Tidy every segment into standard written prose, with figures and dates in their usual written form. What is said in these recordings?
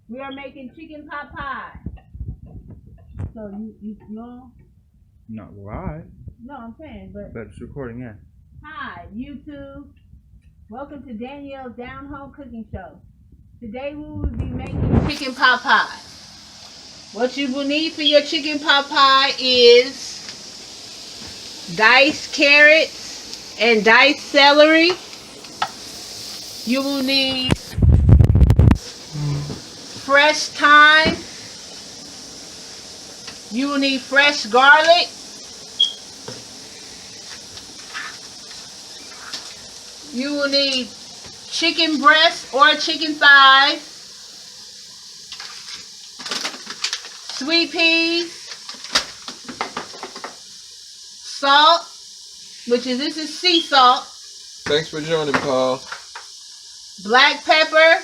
We are making chicken pot pie. So you know? Not live. No, I'm saying, but it's recording, yeah. hi, YouTube. Welcome to Danielle's Down Home Cooking Show. Today we will be making chicken pot pie. What you will need for your chicken pot pie is diced carrots and diced celery. You will need fresh thyme. You will need fresh garlic. You will need chicken breast or chicken thighs, sweet peas, salt, this is sea salt. Thanks for joining, Paul. Black pepper,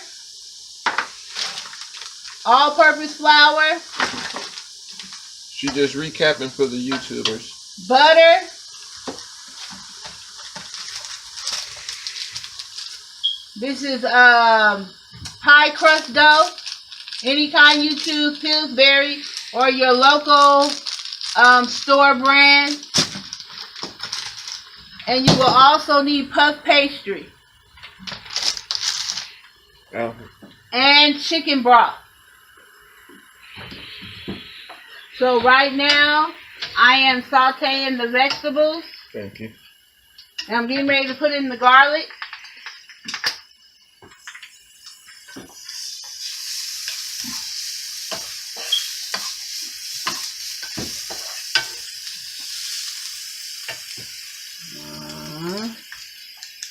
all-purpose flour. She just recapping for the YouTubers. Butter. This is pie crust dough. Any kind you choose, Pillsbury or your local store brand. And you will also need puff pastry. Oh. And chicken broth. So right now, I am sauteing the vegetables. Thank you. And I'm getting ready to put in the garlic.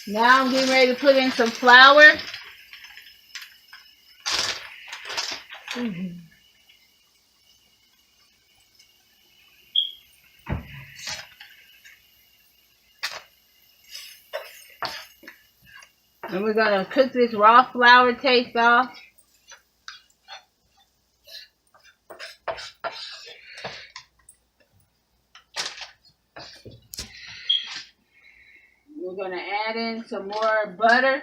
Now I'm getting ready to put in some flour. And we're going to cook this raw flour taste off. We're going to add in some more butter.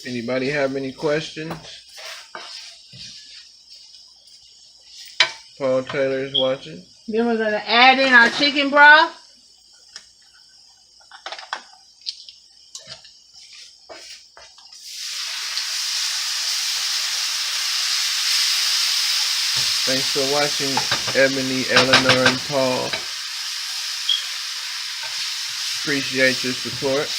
Anybody have any questions? Paul Taylor is watching. Then we're going to add in our chicken broth. Thanks for watching, Ebony, Eleanor, and Paul. Appreciate your support.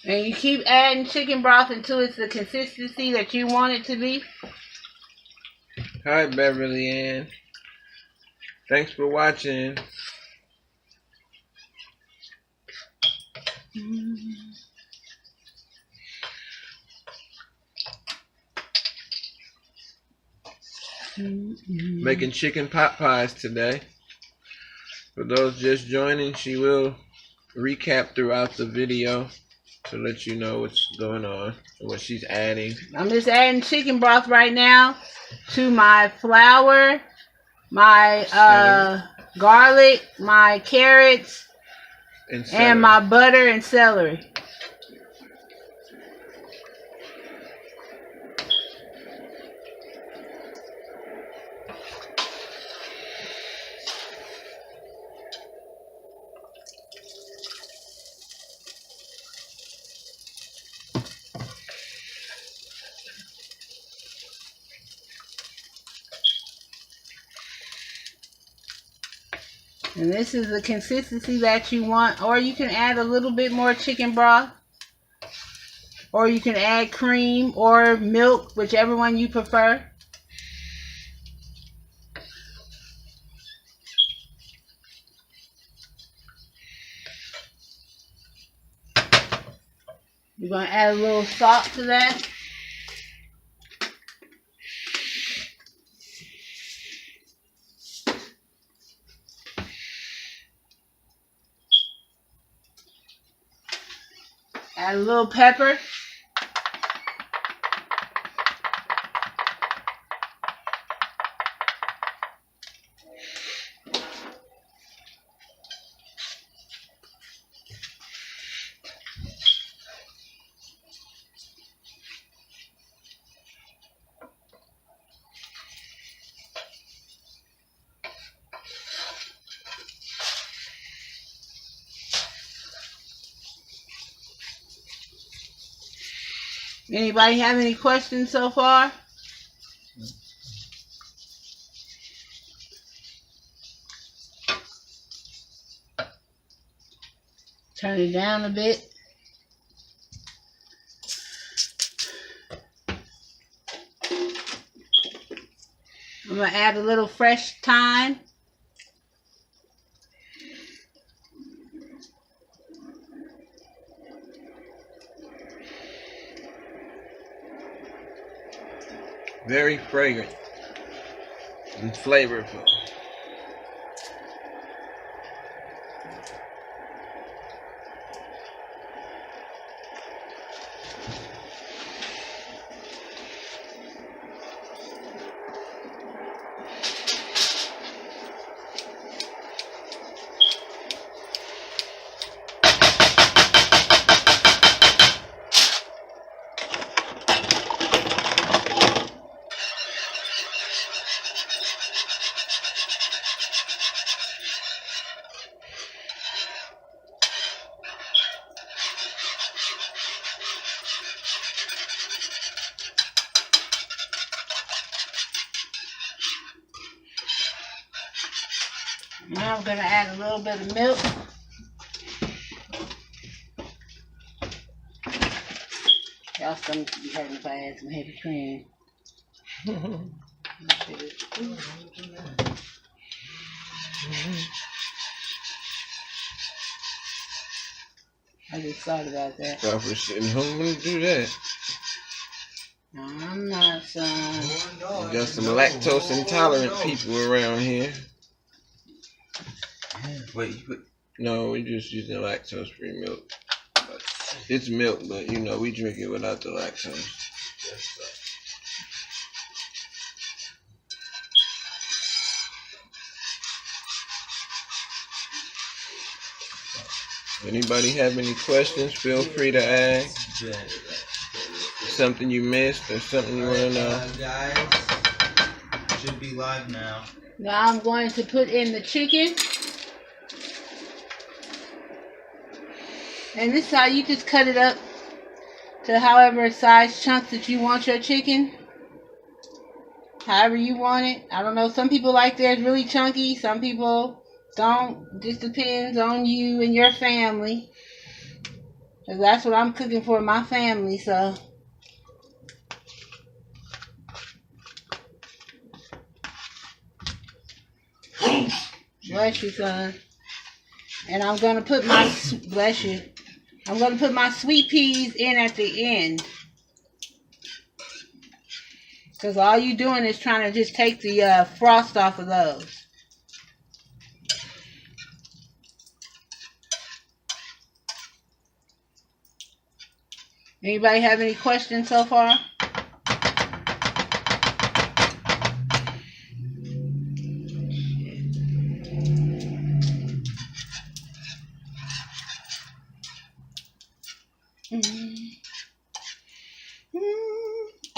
And you keep adding chicken broth until it's the consistency that you want it to be. Hi, Beverly Ann. Thanks for watching. Making chicken pot pies today. For those just joining, she will recap throughout the video to let you know what's going on and what she's adding. I'm just adding chicken broth right now to my flour, my garlic, my carrots, and my butter and celery. And this is the consistency that you want. Or you can add a little bit more chicken broth. Or you can add cream or milk, whichever one you prefer. We're going to add a little salt to that. Add a little pepper. Anybody have any questions so far? Turn it down a bit. I'm going to add a little fresh thyme. Very fragrant and flavorful. Now I'm going to add a little bit of milk. Y'all stomach be hurting if I add some heavy cream. I just thought about that. Stop for sitting home and do that. No, I'm not, son. We got some lactose intolerant people around here. Wait, you put... No, we just using lactose free milk. It's milk, but you know, we drink it without the lactose. Anybody have any questions? Feel free to ask. Something you missed or something you want to know. Guys, should be live now. Now I'm going to put in the chicken. And this is how you just cut it up to however size chunks that you want your chicken. However you want it. I don't know. Some people like theirs really chunky. Some people don't. Just depends on you and your family. Because that's what I'm cooking for my family. So. Bless you, son. And I'm going to put my, bless you. I'm going to put my sweet peas in at the end. Because all you're doing is trying to just take the frost off of those. Anybody have any questions so far?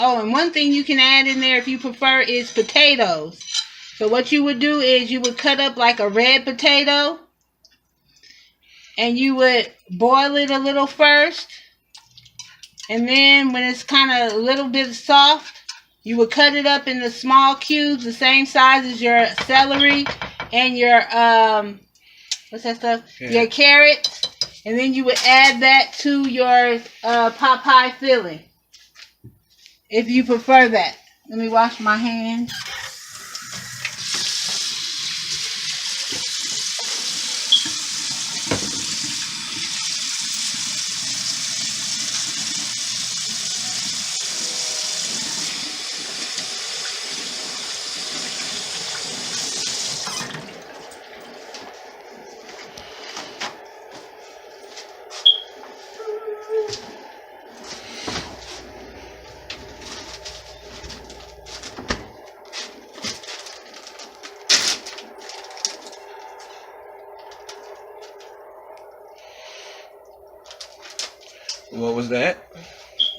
Oh, and one thing you can add in there if you prefer is potatoes. So what you would do is you would cut up like a red potato. And you would boil it a little first. And then when it's kind of a little bit soft, you would cut it up into small cubes the same size as your celery and your, what's that stuff? Yeah. Your carrots. And then you would add that to your pot pie filling. If you prefer that. Let me wash my hands. What was that?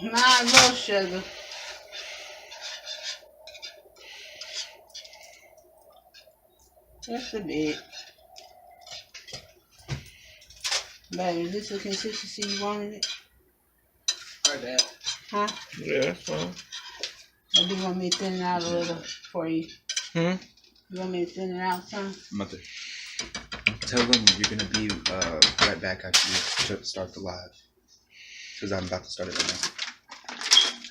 Not low sugar. Just a bit. Baby, is this the consistency you wanted it? Or that? Huh? Yeah, that's fine. Or do you want me to thin it out a little for you? Hmm? You want me to thin it out some? Mother, tell them you're gonna be right back after you start the live, because I'm about to start it right now.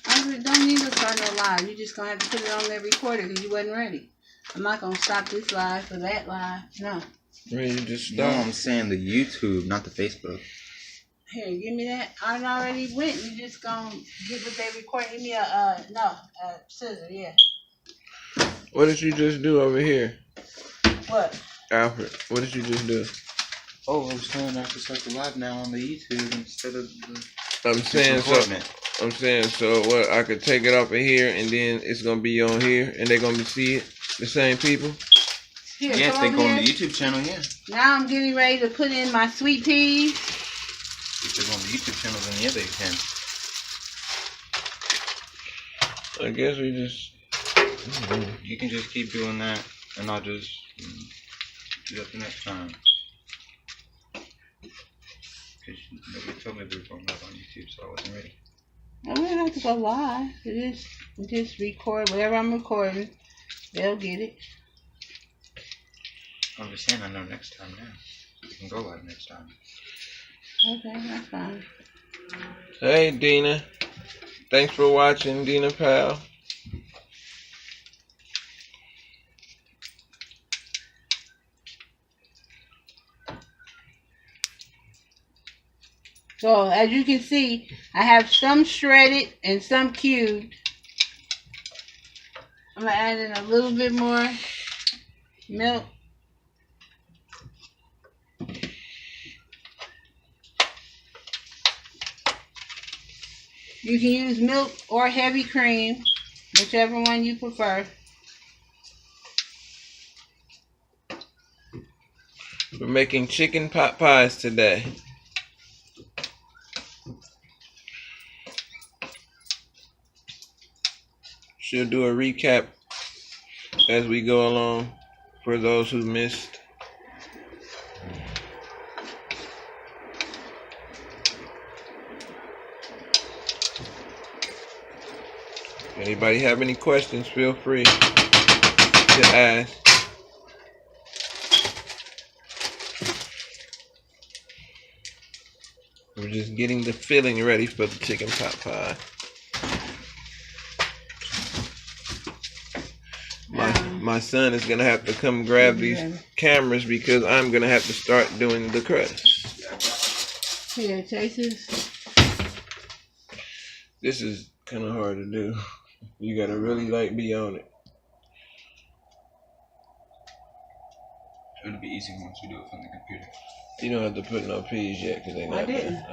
I don't need to start no live. You're just gonna have to put it on that recorder because you wasn't ready. I'm not gonna stop this live for that live. No. Ready to just No, start? I'm saying the YouTube, not the Facebook. Here, give me that. I already went. You just gonna get what they record. Give me scissor. Yeah. What did you just do over here, What? Alfred? What did you just do? Oh, I was telling her to start the live now on the YouTube instead of the I'm saying so. equipment. I'm saying so. What? I could take it off of here, and then it's gonna be on here, and they're gonna be see it. The same people. Here, Yeah, if come they over go on here. the YouTube channel, yeah. Now I'm getting ready to put in my sweet peas. If they go on the YouTube channel, then yeah, they can. I guess we just. You can just keep doing that, and I'll just do that the next time. Because nobody told me we were going live on YouTube, so I wasn't ready. I don't have to go live. Just record whatever I'm recording. They'll get it. I'm just saying I know next time now. We can go live next time. Okay, that's fine. Hey, Dina. Thanks for watching, Dina Pal. So as you can see, I have some shredded and some cubed. I'm gonna add in a little bit more milk. You can use milk or heavy cream, whichever one you prefer. We're making chicken pot pies today. She'll do a recap as we go along for those who missed. Anybody have any questions, feel free to ask. We're just getting the filling ready for the chicken pot pie. My son is gonna have to come grab these cameras because I'm gonna have to start doing the crust. Here, taste this. This is kind of hard to do. You gotta really be on it. It'll be easy once we do it from the computer. You don't have to put no peas yet because they not. I didn't.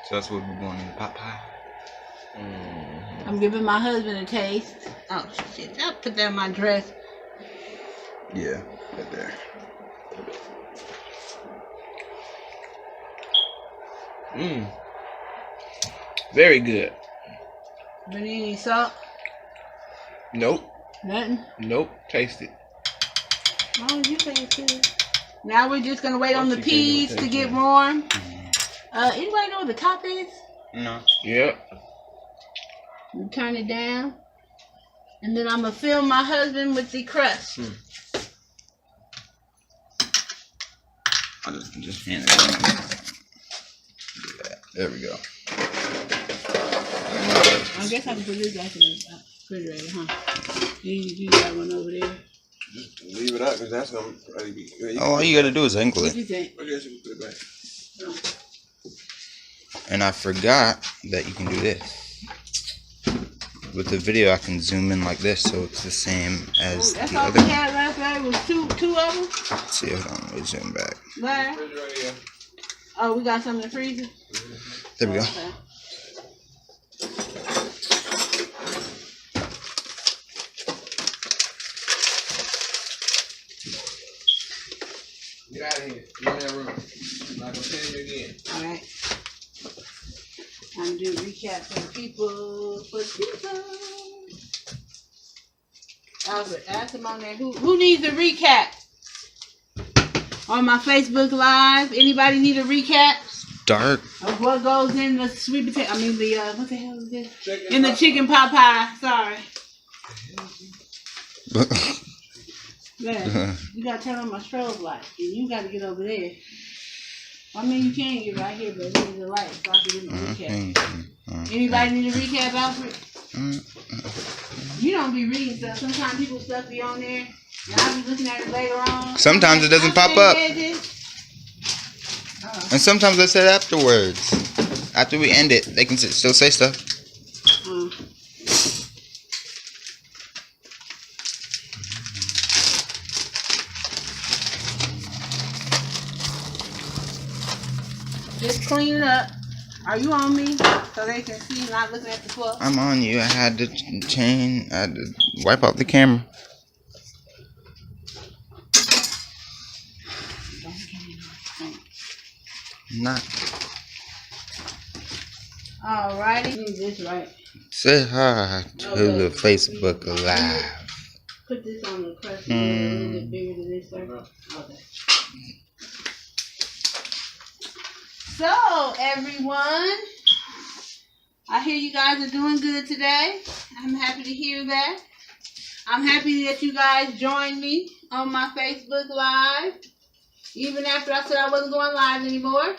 So that's what we're going in the pot pie. I'm giving my husband a taste. Oh shit! I'll put that in my dress. Yeah, right there. Very good. But any salt? Nope. Nothing. Nope. Taste it. Oh, you taste it. Now we're just gonna wait on the What you peas think to it'll get taste warm. Anybody know what the top is? No. Yep. You turn it down, and then I'm gonna fill my husband with the crust. I'll just hand it around. There we go. I guess I can put this back in the refrigerator, huh? You got one over there. Just leave it out because that's gonna probably be. Oh, all you gotta do is angle What it. you think? I guess you can put it back. And I forgot that you can do this. With the video, I can zoom in like this, so it's the same as That's the all other we one. had last night was two of them. Let's see, hold on, let me zoom back. Larry? Refrigerator. Oh, we got some in the freezer? There we go. Okay. Yeah, Get out of here. You're in that room. I'm not gonna tell you again. Alright. I'm doing recap for the people. Albert, ask them on there. Who needs a recap? On my Facebook Live. Anybody need a recap? Dark. Of what goes in the sweet potato? I mean the what the hell is this? Chicken In the pot chicken pot pie. Sorry. Yeah. You gotta turn on my strobe light. And you gotta get over there. I mean you can get right here, but it needs a light so I can do the recap. Anybody need a recap, Alfred? You don't be reading stuff. Sometimes people's stuff be on there. And I'll be looking at it later on. Sometimes it doesn't pop up. And sometimes I said afterwards. After we end it, they can still say stuff. Just clean it up. Are you on me? So they can see, not looking at the floor. I'm on you. I had to I had to wipe out the camera. Not. Alrighty. This right. Say hi to the Facebook Live. Put this on the crust a little bit bigger than this, sir. Okay. So, everyone, I hear you guys are doing good today. I'm happy to hear that. I'm happy that you guys joined me on my Facebook Live. Even after I said I wasn't going live anymore.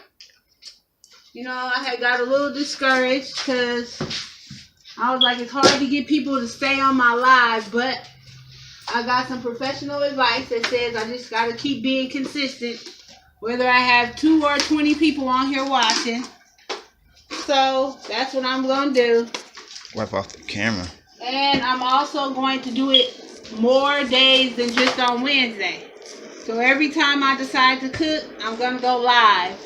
You know, I had got a little discouraged because I was like, it's hard to get people to stay on my live, but I got some professional advice that says I just got to keep being consistent, whether I have 2 or 20 people on here watching. So that's what I'm going to do. Wipe off the camera. And I'm also going to do it more days than just on Wednesday. So every time I decide to cook, I'm going to go live.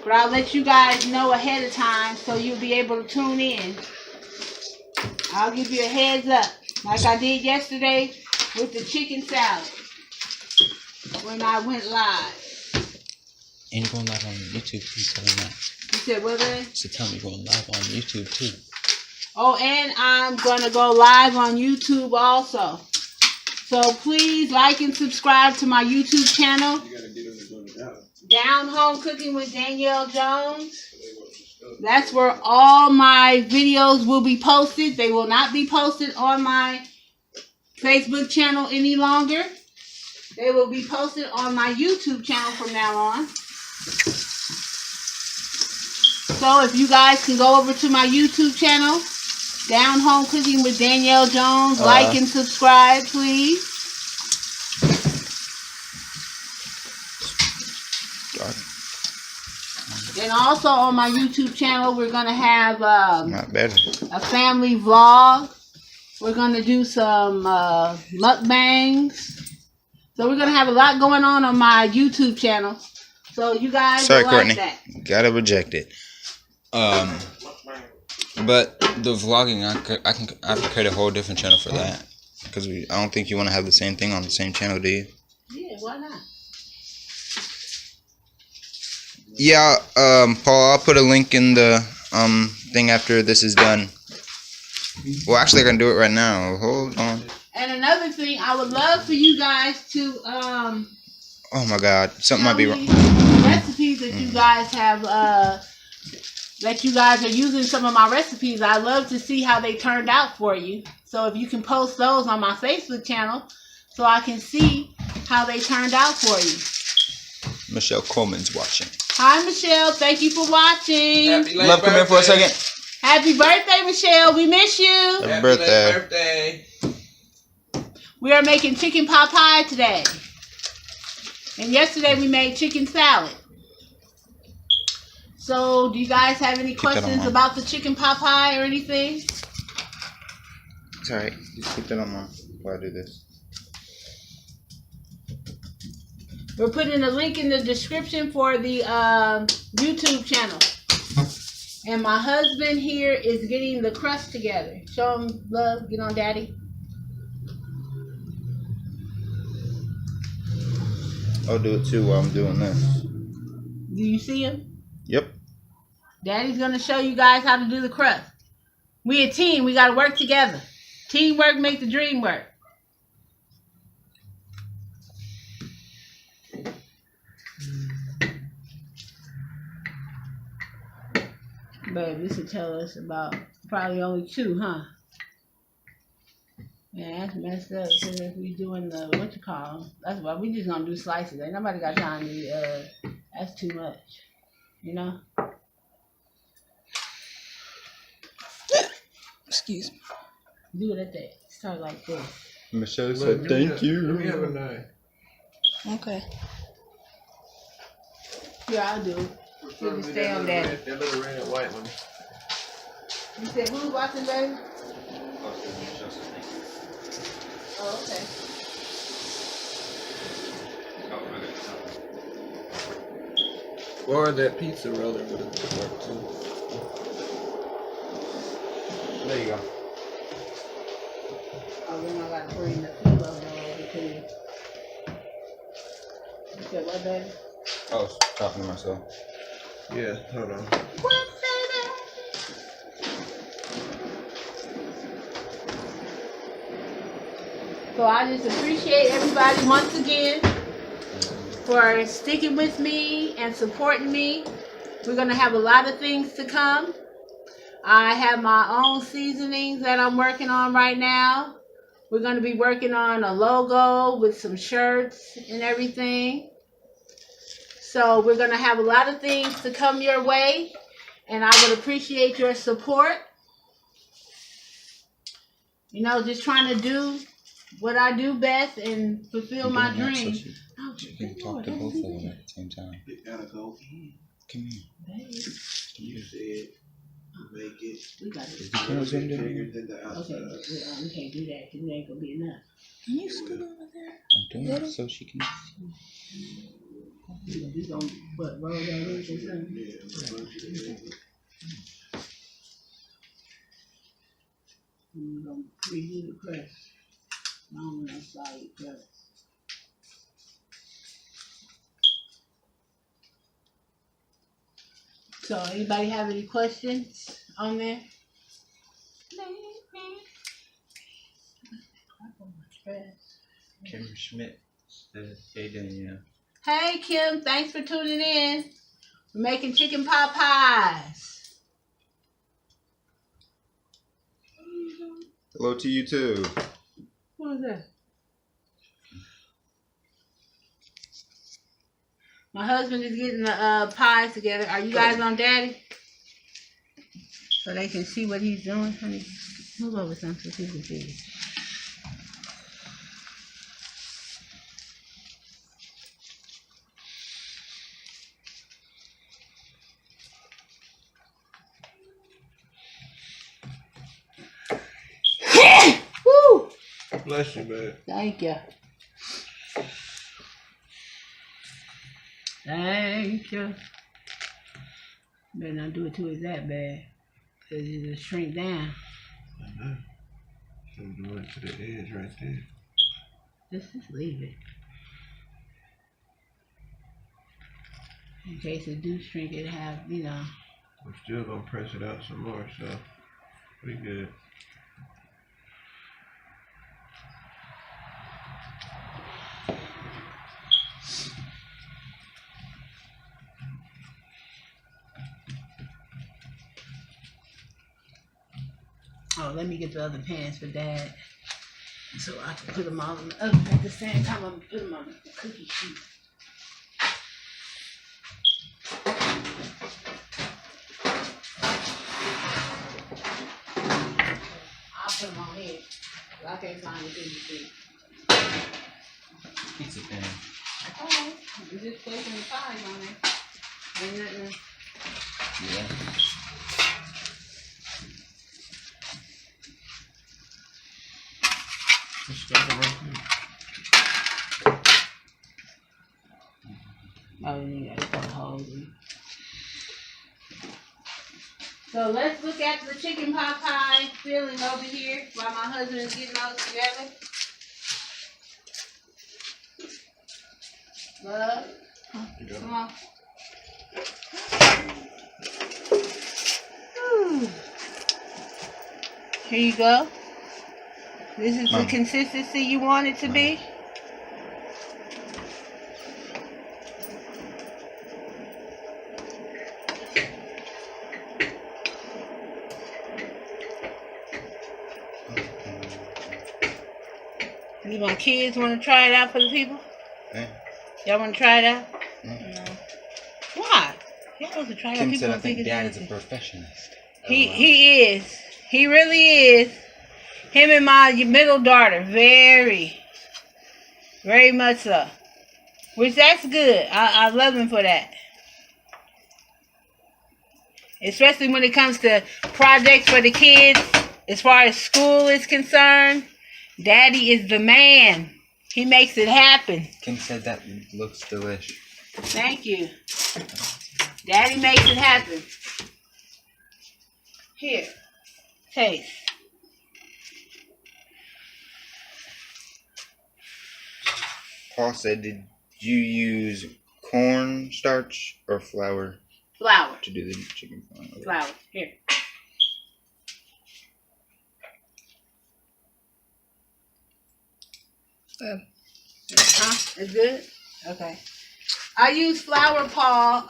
But I'll let you guys know ahead of time so you'll be able to tune in. I'll give you a heads up. Like I did yesterday with the chicken salad. When I went live. And you're going live on YouTube too, tell them that. You said what, then? So tell me you're going live on YouTube too. Oh, and I'm going to go live on YouTube also. So please like and subscribe to my YouTube channel. Down Home Cooking with Danielle Jones. That's where all my videos will be posted. They will not be posted on my Facebook channel any longer. They will be posted on my YouTube channel from now on. So if you guys can go over to my YouTube channel, Down Home Cooking with Danielle Jones, like and subscribe, please. And also on my YouTube channel, we're going to have Not better. a family vlog. We're going to do some mukbangs. So we're going to have a lot going on my YouTube channel. So you guys Sorry, will Courtney. like that. Gotta reject it. But the vlogging, I can create a whole different channel for that. Because I don't think you want to have the same thing on the same channel, do you? Yeah, why not? Yeah, Paul, I'll put a link in the thing after this is done. Well, actually, I can do it right now. Hold on. And another thing, I would love for you guys to Oh my God, something might be wrong. recipes that you guys have that you guys are using some of my recipes. I love to see how they turned out for you. So if you can post those on my Facebook channel so I can see how they turned out for you. Michelle Coleman's watching. Hi, Michelle. Thank you for watching. Happy late Love, come here for a second. Happy birthday, Michelle. We miss you. Happy Happy birthday. late birthday. We are making chicken pot pie today. And yesterday we made chicken salad. So, do you guys have any questions about the chicken pot pie or anything? It's alright. Just keep that on mine while I do this. We're putting a link in the description for the YouTube channel. And my husband here is getting the crust together. Show him love. Get on, Daddy. I'll do it too while I'm doing this. Do you see him? Yep. Daddy's gonna show you guys how to do the crust. We a team. We gotta work together. Teamwork make the dream work. Babe, this will tell us about probably only 2, huh? Yeah, that's messed up. Cause if we doing the what you call 'em, that's why we just gonna do slices. Ain't nobody got time to. That's too much, you know. Excuse me. Do it at that. Start like this. Michelle Look, said thank Let you. me have a knife. Okay. Yeah, I'll do it. Prefer me stay that on little that. red- That little red and white one. You said who's watching, baby? Oh, okay. Or that pizza roller would have worked too. There you go. Oh, then I gotta bring the pillow over to you. You said what, baby? I was talking to myself. Yeah, hold on. What, baby? So I just appreciate everybody once again for sticking with me and supporting me. We're gonna have a lot of things to come. I have my own seasonings that I'm working on right now. We're gonna be working on a logo with some shirts and everything. So we're gonna have a lot of things to come your way, and I would appreciate your support. You know, just trying to do what I do best and fulfill my dreams. Oh, You can talk to both of them at the same time. It gotta go in. Come here. Babe, You said make it we got Is it. the camera zoomed in? bigger than the Okay, outside. we can't do that because it ain't gonna be enough. Can you scoot over there? I'm doing it so she can. We gonna what, roll that in or something? Yeah, a bunch of it. We're gonna redo the crust. I don't want no solid crust. So, anybody have any questions on there? Kim Schmidt said, hey Danielle. Hey Kim, thanks for tuning in. We're making chicken pot pies. Hello to you too. What was that? My husband is getting the pies together. Are you guys on Daddy? So they can see what he's doing. Honey, move over some so he can see. Woo! Bless you, babe. Thank you. Thank you. Better not do it to it that bad. Cause it'll shrink down. I know. So I'm doing it to the edge right there. Just leave it. In case it do shrink, it have, you know. I'm still gonna press it out some more, so pretty good. Oh, let me get the other pans for Dad. So I can put them all in the oven at the same time. I'm gonna put them on the cookie sheet. I'll put them on here. I can't find the cookie sheet. Pizza pan. Oh, we're just placing the pies on there. Ain't nothing. Yeah. Just start it right there. Oh, you gotta put holes in. So let's look at the chicken pot pie filling over here while my husband is getting those together. Love. Come on. Whew. Here you go. This is the Mom. consistency you want it to be. You my kids want to try it out for the people? Yeah. Y'all want to try it out? Yeah. No. Why? Y'all want to try it out? Kim People said I don't think think it's Dad is a healthy. perfectionist. He is. He really is. Him and my middle daughter, very much so. Which that's good. I love him for that. Especially when it comes to projects for the kids, as far as school is concerned. Daddy is the man. He makes it happen. Kim said that looks delish. Thank you. Daddy makes it happen. Here. Taste. Paul said, did you use cornstarch or flour Flour. to do the chicken fillet? Flour. Here. It's good? Okay. I use flour, Paul.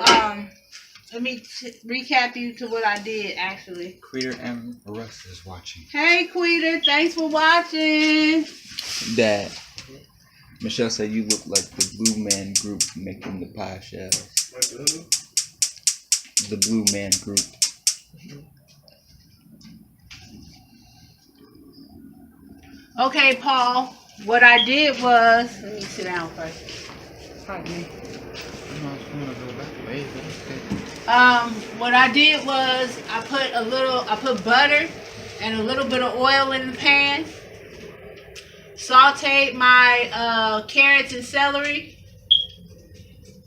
Let me recap you to what I did, actually. Queeter M. Russ is watching. Hey, Queeter. Thanks for watching. Dad, Michelle said you look like the Blue Man Group making the pie shells. The Blue Man Group. Okay, Paul. What I did was... Let me sit down first. Pardon me. What I did was I put butter and a little bit of oil in the pan. Sauteed my carrots and celery.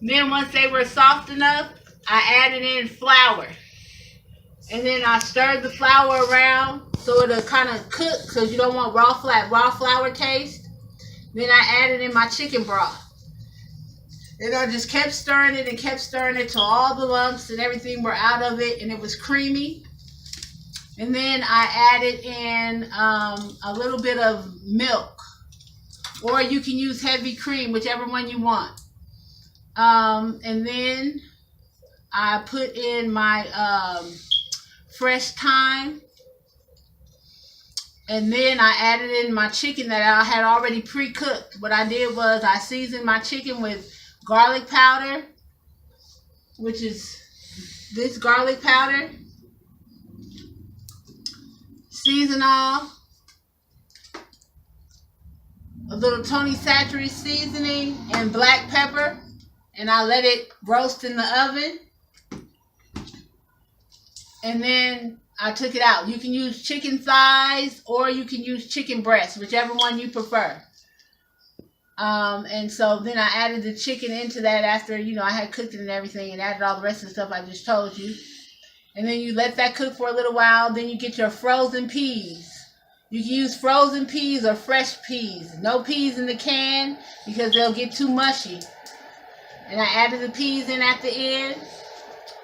Then once they were soft enough, I added in flour. And then I stirred the flour around so it'll kind of cook because you don't want raw flour taste. Then I added in my chicken broth. And I just kept stirring it till all the lumps and everything were out of it and it was creamy. And then I added in a little bit of milk. Or you can use heavy cream, whichever one you want. And then I put in my fresh thyme. And then I added in my chicken that I had already pre-cooked. What I did was I seasoned my chicken with garlic powder, which is this garlic powder, seasonal, a little Tony Chachere's seasoning, and black pepper, and I let it roast in the oven. And then I took it out. You can use chicken thighs or you can use chicken breast, whichever one you prefer. And so then I added the chicken into that after, I had cooked it and everything and added all the rest of the stuff I just told you. And then you let that cook for a little while. Then you get your frozen peas. You can use frozen peas or fresh peas. No peas in the can because they'll get too mushy. And I added the peas in at the end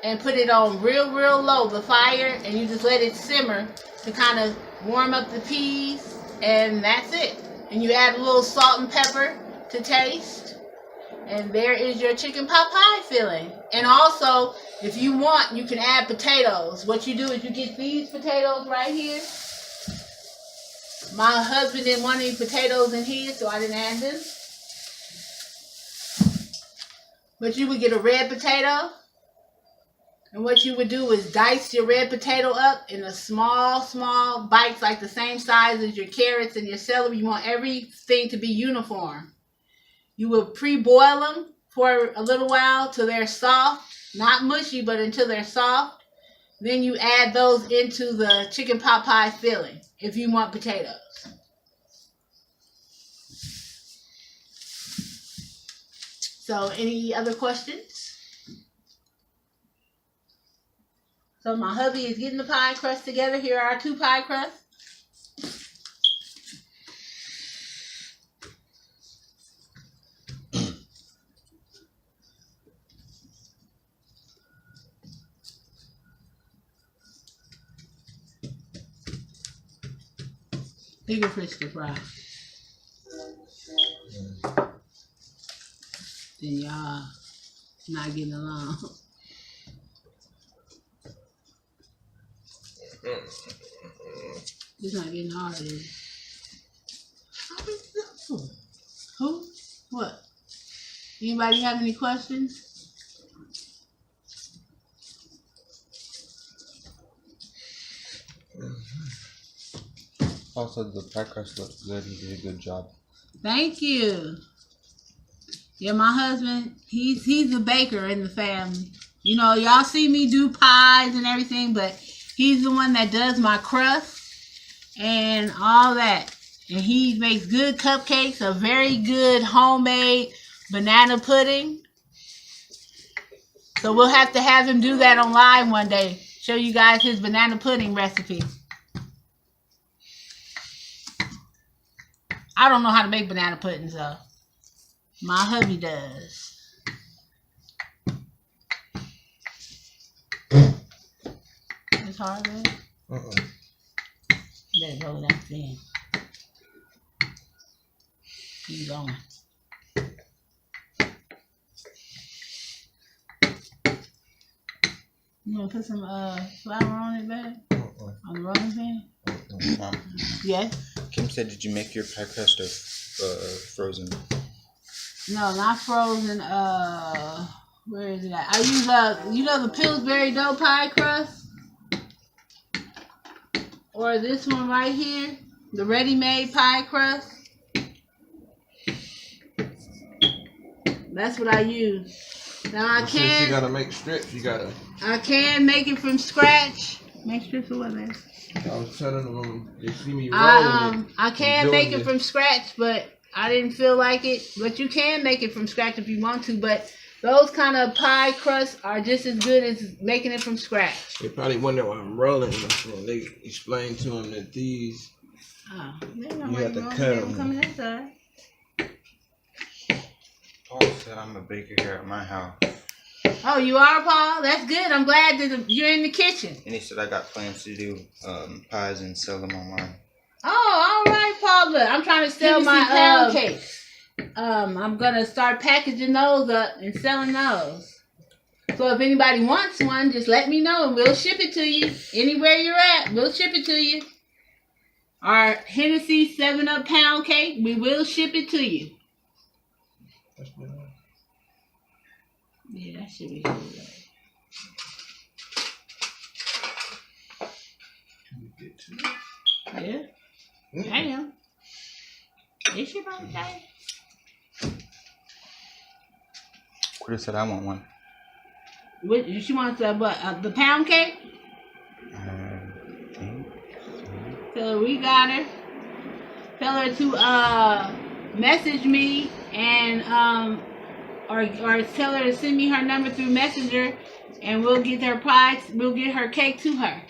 and put it on real low, the fire, and you just let it simmer to kind of warm up the peas, and that's it. And you add a little salt and pepper to taste, and there is your chicken pot pie filling. And also, if you want, you can add potatoes. What you do is you get these potatoes right here. My husband didn't want any potatoes in his, so I didn't add them. But you would get a red potato. And what you would do is dice your red potato up in a small bites, like the same size as your carrots and your celery. You want everything to be uniform. You will pre-boil them for a little while till they're soft. Not mushy, but until they're soft. Then you add those into the chicken pot pie filling if you want potatoes. So any other questions? So my hubby is getting the pie crust together. Here are our 2 pie crusts. Bigger fish to fry. Then y'all not getting along. It's not getting hard, is it? Who? What? Anybody have any questions? Also, the pie crust looks good. You did a good job. Thank you. Yeah, my husband, he's the baker in the family. You know, y'all see me do pies and everything, but he's the one that does my crust and all that. And he makes good cupcakes, a very good homemade banana pudding. So we'll have to have him do that on live one day. Show you guys his banana pudding recipe. I don't know how to make banana puddings though. My hubby does. It's hard, man. Better roll that thing. Keep going. You want to put some flour on it, babe? On the rolling pin? Mom, Yes. Kim said, did you make your pie crust frozen? No, not frozen. Where is it at? I use you know, the Pillsbury dough pie crust, or this one right here, the ready-made pie crust. That's what I use. Now I Since you can gotta make strips, you gotta. I can make it from scratch. Make strips of what, man? I was telling them they see me rolling it. I can doing make it this. from scratch, but I didn't feel like it. But you can make it from scratch if you want to. But those kind of pie crusts are just as good as making it from scratch. They probably wonder why I'm rolling them. So they explained to them that these. Oh, You have to cut them. Come that side. Paul said I'm a baker here at my house. Oh, you are, Paul? That's good. I'm glad that you're in the kitchen. And he said I got plans to do pies and sell them online. Oh, all right, Paul. Look, I'm trying to sell my pound cakes. I'm gonna start packaging those up and selling those. So if anybody wants one, just let me know and we'll ship it to you. Anywhere you're at, we'll ship it to you. Our Hennessy 7-Up pound cake, we will ship it to you. Yeah, that should be good. Yeah. Damn. Is she birthday? Quita said I want one. What, she wants the pound cake? I think so. So we got her. Tell her to message me and or tell her to send me her number through Messenger, and we'll get her prize. We'll get her cake to her.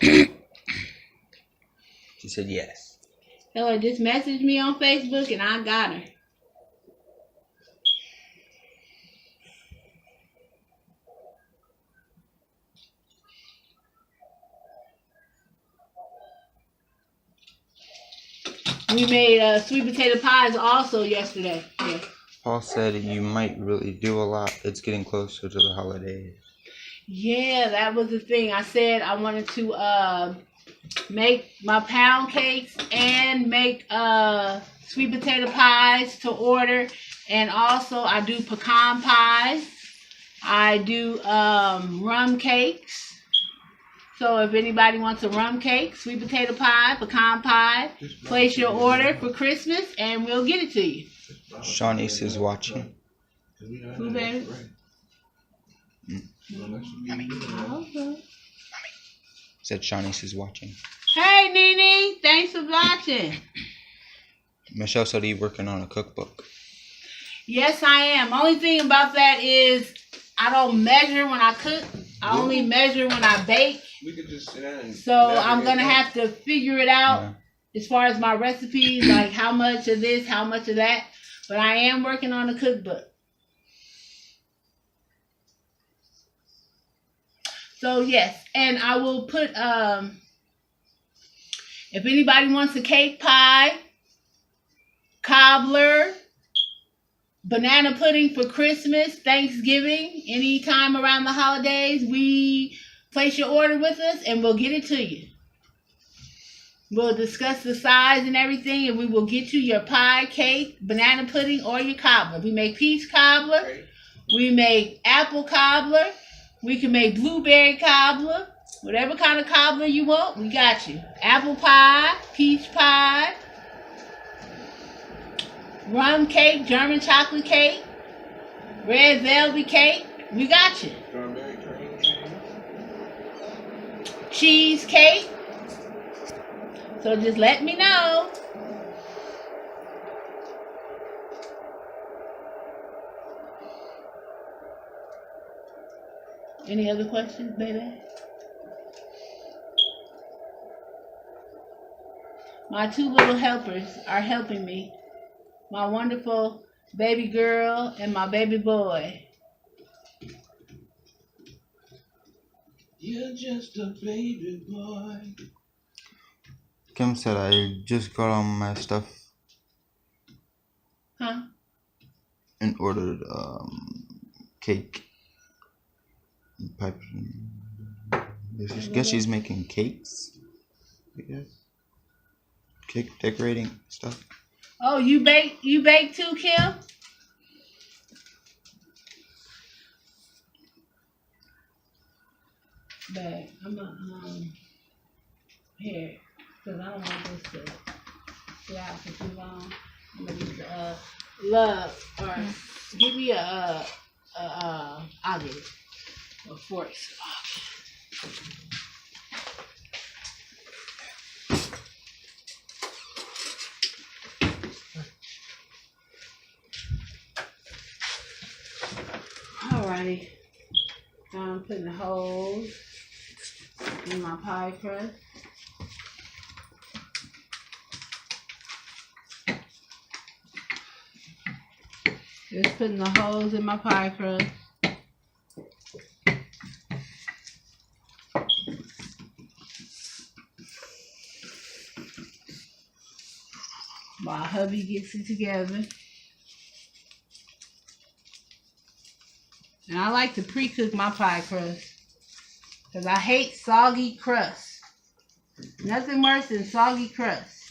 She said yes. Tell her just message me on Facebook, and I got her. We made sweet potato pies also yesterday. Yeah. Paul said you might really do a lot. It's getting closer to the holidays. Yeah, that was the thing. I said I wanted to make my pound cakes and make sweet potato pies to order. And also I do pecan pies. I do rum cakes. So if anybody wants a rum cake, sweet potato pie, pecan pie, place your order for Christmas and we'll get it to you. Shawnice is watching. Who, baby? Okay. Said Shawnice is watching. Hey, Nene. Thanks for watching. Michelle said you working on a cookbook. Yes, I am. Only thing about that is I don't measure when I cook. I only measure when I bake. We could just sit down and So I'm going to have to figure it out Yeah. as far as my recipes, like how much of this, how much of that. But I am working on a cookbook. So yes, and I will put if anybody wants a cake pie, cobbler, banana pudding for Christmas, Thanksgiving, anytime around the holidays. We place your order with us and we'll get it to you. We'll discuss the size and everything, and we will get you your pie, cake, banana pudding, or your cobbler. We make peach cobbler. We make apple cobbler. We can make blueberry cobbler. Whatever kind of cobbler you want, we got you. Apple pie, peach pie, rum cake, German chocolate cake, red velvet cake. We got you. Strawberry cream cheese. Cheesecake. So just let me know. Any other questions, baby? My two little helpers are helping me. My wonderful baby girl and my baby boy. You're just a baby boy. Kim said I just got all my stuff Huh? and ordered cake. Pipe. I guess she's making cakes. I guess. Cake decorating stuff. Oh, you bake too, Kim? But I'm gonna here, because I don't want this to sit out for too long. I'm gonna use love or give me I'll get it. A fork. Alrighty. Now I'm putting the holes in my pie crust. Just putting the holes in my pie crust. While hubby gets it together. And I like to pre-cook my pie crust. Because I hate soggy crust. Nothing worse than soggy crust.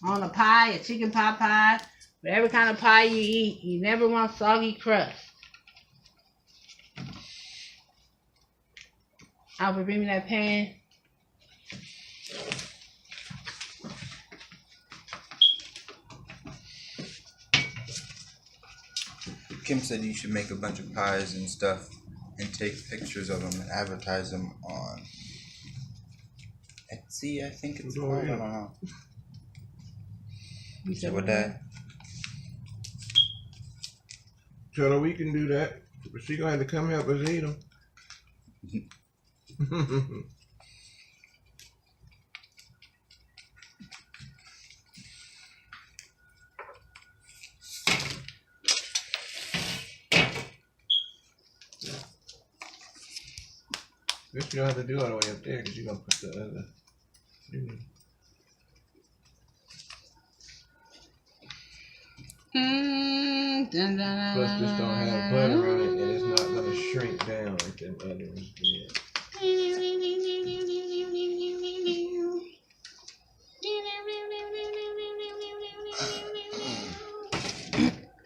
On a pie, a chicken pot pie, whatever kind of pie you eat, you never want soggy crust. Albert, bring me that pan. Kim said you should make a bunch of pies and stuff and take pictures of them and advertise them on Etsy, I think it's called. I don't know. You So with that, Tell her we can do that, but she gonna have to come help us eat them. This you don't have to do all the way up there because you're gonna put the other. Plus, this don't have butter on it, and it's not gonna shrink down like them other ones did.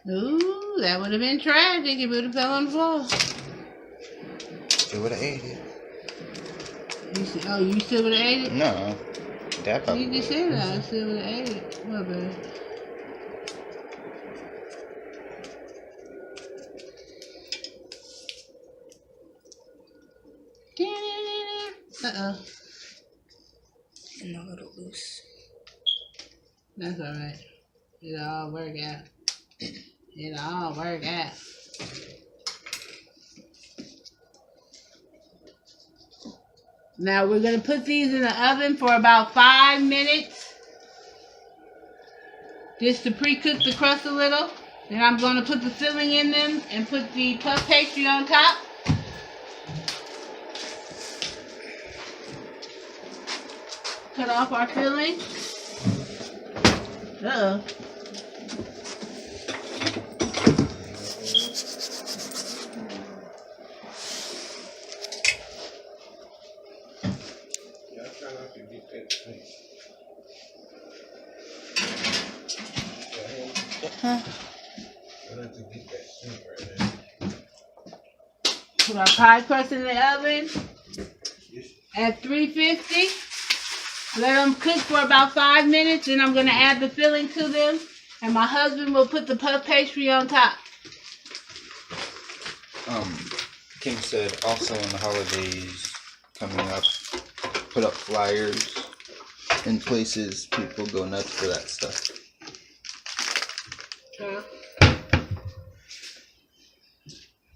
Ooh, that would have been tragic. It would have fell on the floor. they would have ate it. You still would have ate it? No, that probably. You just said that. I still would have ate it. What, baby? Uh-oh. And a little loose. That's alright. It'll all work out. It'll all work out. Now we're going to put these in the oven for about 5 minutes. Just to pre-cook the crust a little. Then I'm going to put the filling in them and put the puff pastry on top. Cut off our filling. Uh-oh. Put our pie crust in the oven at 350. Let them cook for about 5 minutes, and I'm gonna add the filling to them. And my husband will put the puff pastry on top. King said also in the holidays coming up, put up flyers in places. People go nuts for that stuff.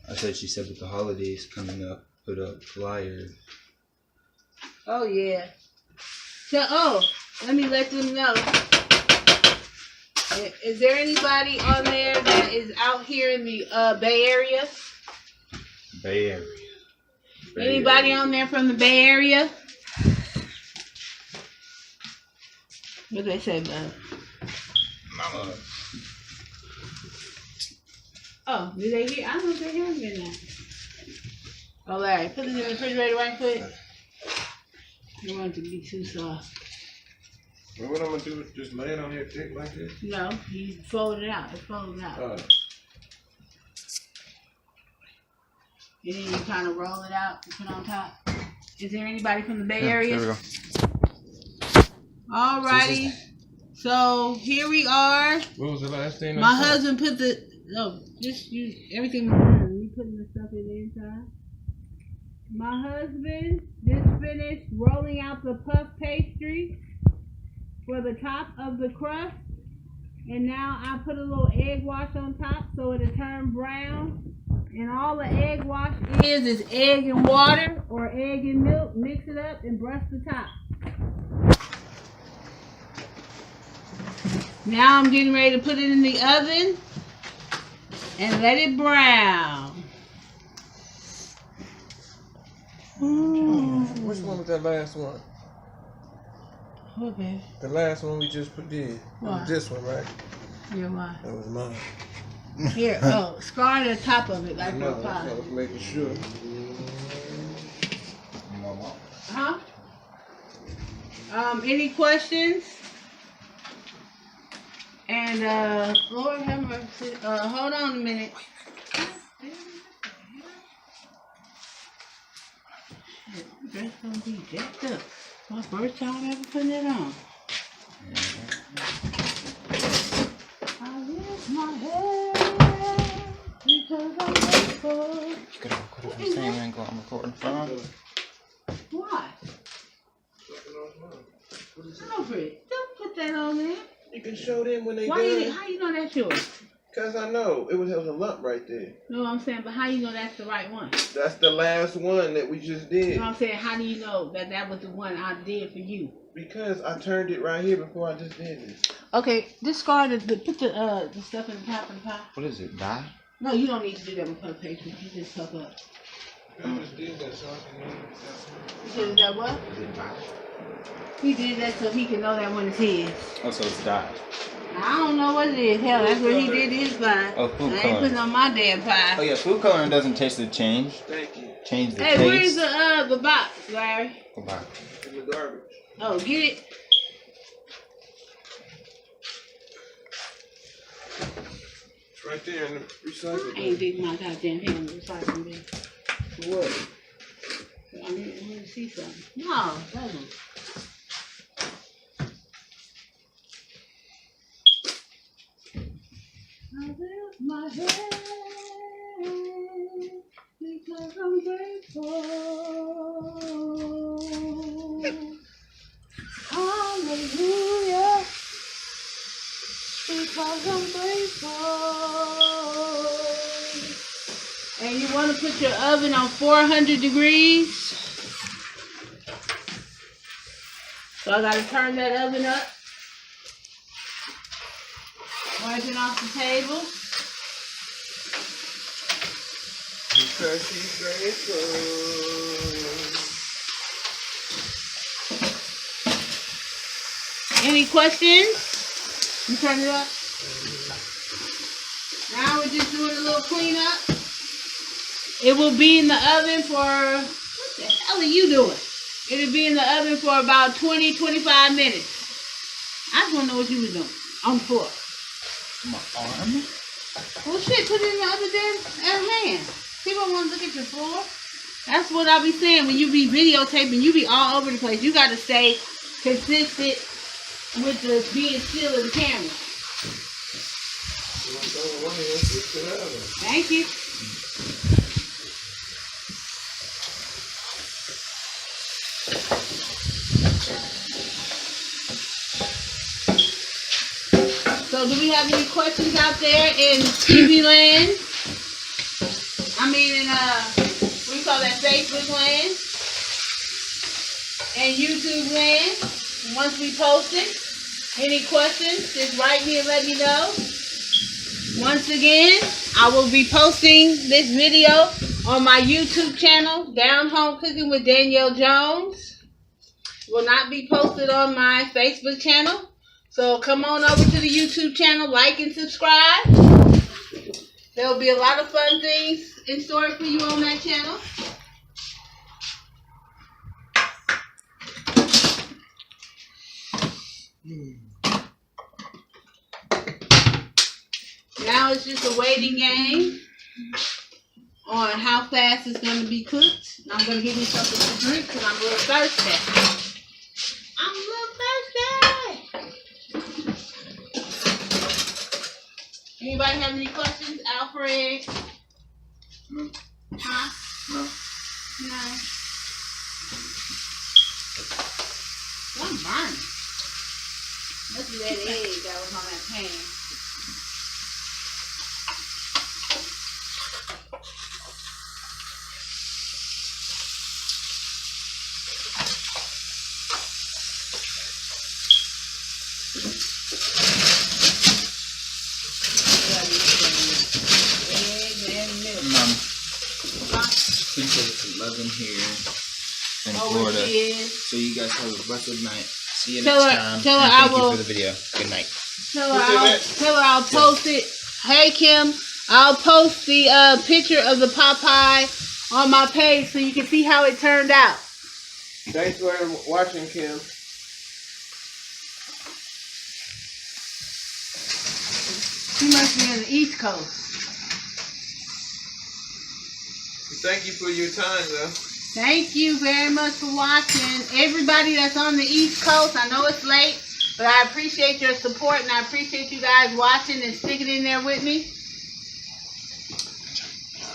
I said she said with the holidays coming up, put up flyers. Oh yeah. So let me let them know. Is there anybody on there that is out here in the Bay Area? Bay Area. Anybody on there from the Bay Area? What they say, bud? Mama. Oh, did they hear? I don't know if they hear me or not. Oh, Larry, put it in the refrigerator right quick. I don't want it to be too soft. Well, what I'm gonna do is just lay it on here thick like this? No, you fold it out. It's folded out. Oh. And then you kind of roll it out and put on top. Is there anybody from the Bay Yeah, Area? there we go. Alrighty. So here we are. What was the last thing? My husband put just use everything. You putting the stuff in the inside. My husband just finished rolling out the puff pastry for the top of the crust. And now I put a little egg wash on top so it'll turn brown. And all the egg wash is egg and water or egg and milk. Mix it up and brush the top. Now I'm getting ready to put it in the oven and let it brown. Which one was that last one? What, baby? The last one we just did. It What? was this one, right? Here, why? That was mine. Here, scar the top of it like for a No, that's what I pie. was making sure. Huh? Any questions? And Lord have mercy. Hold on a minute. Dress gonna be jacked up. My first time ever putting it on. I lift my head because I'm grateful. You could have recorded from the same angle I'm recording from. Why? Alfred, don't put that on there. You can show them when they Why done. how you know that's yours? Cause I know it was a lump right there. No, I'm saying, but how you know that's the right one? That's the last one that we just did. No, I'm saying, how do you know that was the one I did for you? Because I turned it right here before I just did this. Okay, discard put the stuff in the top of the pie. What is it? Dye? No, you don't need to do that with puff pastry. You just puff up. I just did that so I can know You did that what? Is it dye? He did that so he can know that one is his. Oh, so it's dye. I don't know what it is. Hell, that's where he did his pie. Oh, food I ain't coloring. putting on my damn pie. Oh yeah, food coloring doesn't taste the change. Thank you. Change the Hey, where's taste. the box, Larry? Goodbye. In the garbage. Oh, get it. It's right there in the recycle I ain't bin. dig my goddamn hand in the recycling bin. For what? I need to see something. No, it doesn't. I lift my head because I'm grateful. Hallelujah. Because I'm grateful. And you want to put your oven on 400 degrees. So I got to turn that oven up. Wipe it off the table. Because she's grateful. Any questions? You turn it up. Now we're just doing a little cleanup. It will be in the oven for, what the hell are you doing? It'll be in the oven for about 20-25 minutes. I just want to know what you was doing on the floor. My arm? Well, shit, put it in the other damn hand. People want to look at your floor. That's what I be saying. When you be videotaping, you be all over the place. You got to stay consistent with the being still of the camera. Thank you. So do we have any questions out there in TV land? I mean in what do you call that, Facebook land? And YouTube land? Once we post it. Any questions? Just write me and let me know. Once again, I will be posting this video on my YouTube channel, Down Home Cooking with Danielle Jones. Will not be posted on my Facebook channel. So come on over to the YouTube channel, like and subscribe. There will be a lot of fun things in store for you on that channel. Now it's just a waiting game on how fast it's going to be cooked. I'm going to give me something to drink because I'm a little thirsty. I'm a little thirsty. Anybody have any questions? Alfred? No. Huh? No. No. I'm burning. Must be that egg that was on that pan. It's 11 here in Oh, Florida. is. So you guys have a blessed night. See you Tell next her- time. tell her and I thank will- you for the video. Good night. Tell her I'll post it. Hey Kim, I'll post the picture of the Popeye on my page so you can see how it turned out. Thanks for watching, Kim. She must be on the East Coast. Thank you for your time, though. Thank you very much for watching. Everybody that's on the East Coast, I know it's late, but I appreciate your support and I appreciate you guys watching and sticking in there with me.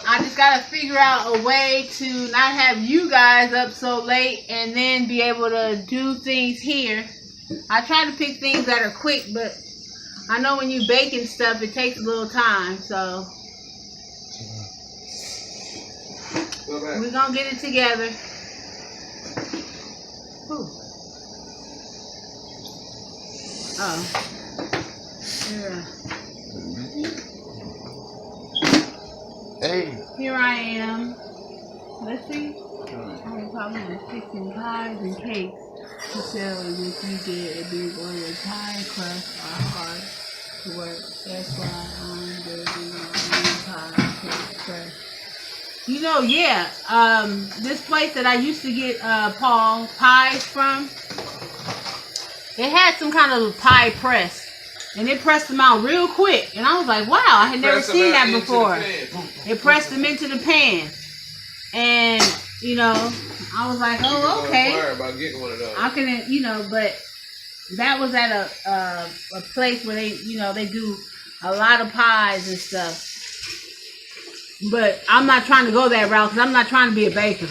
I just got to figure out a way to not have you guys up so late and then be able to do things here. I try to pick things that are quick, but I know when you baking stuff, it takes a little time, so we're going to get it together. Ooh. Oh. Yeah. Hey. Here I am. Let's see. I'm probably fixing pies and cakes to sell if you get a big order. Pie crust are hard to work. That's why I'm building pie cake crust. You know, yeah. This place that I used to get Paul pies from, it had some kind of pie press. And it pressed them out real quick. And I was like, wow, I had never seen that before. It pressed them into the pan. And, you know, I was like, oh, okay. About getting one of those. I couldn't, you know, but that was at a place where they, you know, they do a lot of pies and stuff. But I'm not trying to go that route because I'm not trying to be a baker.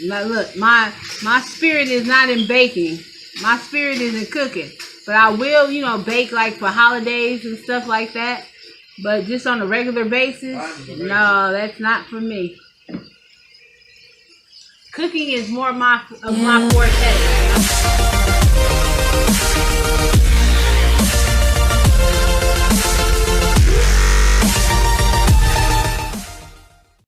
Now, look, my spirit is not in baking. My spirit is in cooking. But I will, you know, bake like for holidays and stuff like that. But just on a regular basis, no, that's not for me. Cooking is more of my forte.